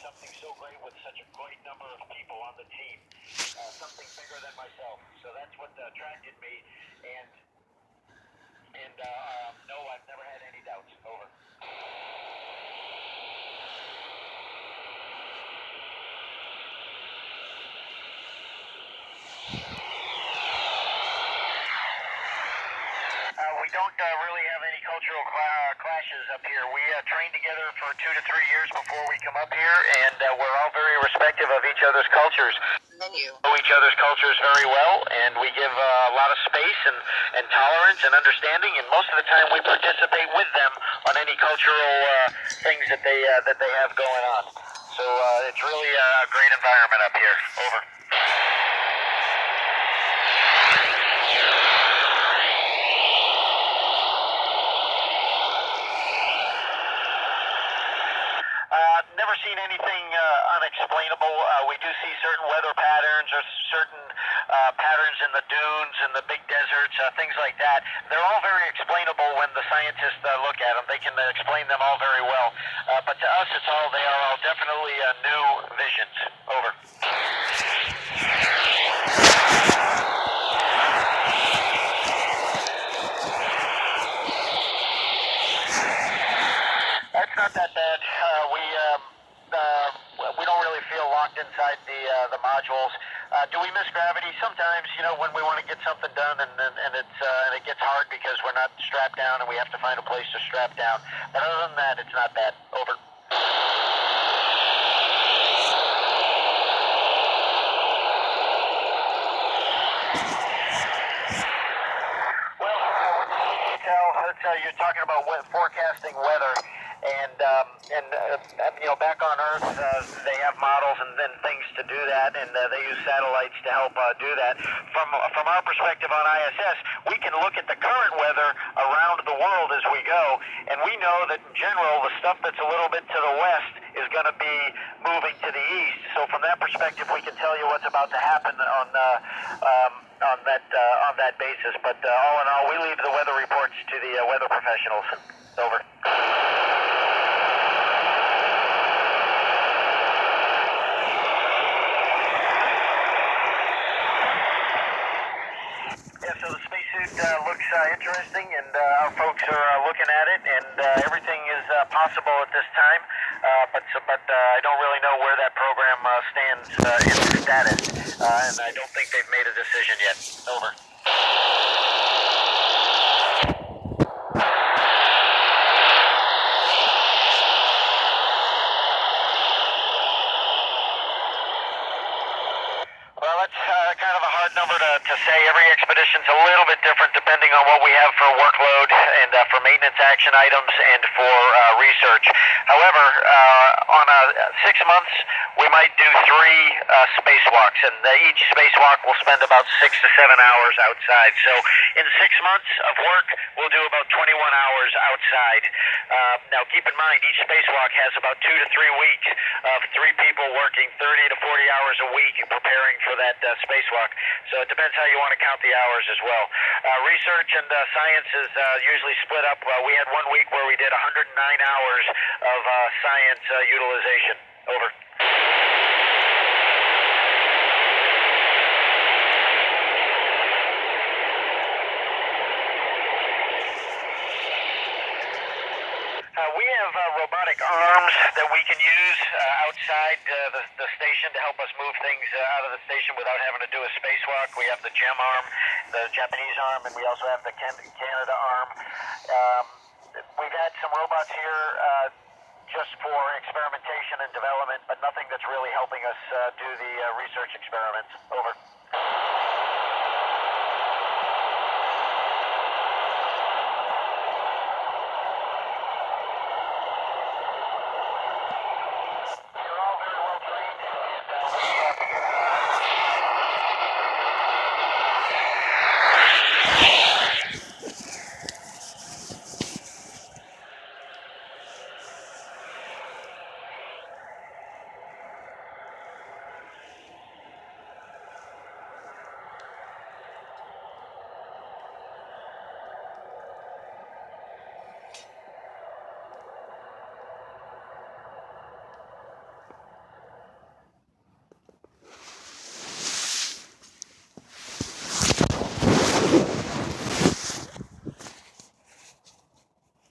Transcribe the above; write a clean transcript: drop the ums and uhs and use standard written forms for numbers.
something so great with such a great number of people on the team, something bigger than myself. So that's what attracted me. And no, I've never had any doubts. Over. We don't really have any cultural clashes up here. We train together for 2 to 3 years before we come up here, and we're all very respectful of each other's cultures. Know each other's cultures very well, and we give a lot of space and tolerance and understanding, and most of the time we participate with them on any cultural things that they have going on. So it's really a great environment up here. Over. Never seen anything unexplainable. We do see certain weather patterns or certain patterns in the dunes and the big deserts, things like that. They're all very explainable when the scientists look at them. They can explain them all very well. But to us, they are all definitely new visions. Over. That's not that bad. We don't really feel locked inside the modules. Do we miss gravity? Sometimes, when we want to get something done and it gets hard because we're not strapped down and we have to find a place to strap down. But other than that, it's not bad. Over. Well, you're talking about forecasting weather, and back on Earth, they have models and things to do that, and they use satellites to help do that. From our perspective on ISS, we can look at the current weather around the world as we go, and we know that in general, the stuff that's a little bit to the west is going to be moving to the east. So from that perspective, we can tell you what's about to happen on that basis. But all in all, we leave the weather reports to the weather professionals. Over. Yeah, so the spacesuit looks interesting, and our folks are looking at it, and everything is possible at this time. But I don't really know where that program stands in its status, and I don't think they've made a decision yet. Over. Well, that's kind of a hard number to say. Every expedition's a little bit different depending on what we have for workload and for maintenance action items and for research. However, on 6 months, we might do 3 spacewalks, and each spacewalk will spend about 6 to 7 hours outside. So in 6 months of work, we'll do about 21 hours outside. Now, keep in mind, each spacewalk has about 2 to 3 weeks of 3 people working 30 to 40 hours a week preparing for that spacewalk. So it depends how you want to count the hours as well. Research and science is usually split up. We had 1 week where we did 109 hours of science utilization. Over. We have robotic arms that we can use outside the station to help us move things out of the station without having to do a spacewalk. We have the GEM arm, the Japanese arm, and we also have the Canada arm. We've had some robots here just for experimentation and development, but nothing that's really helping us do the research experiments. Over.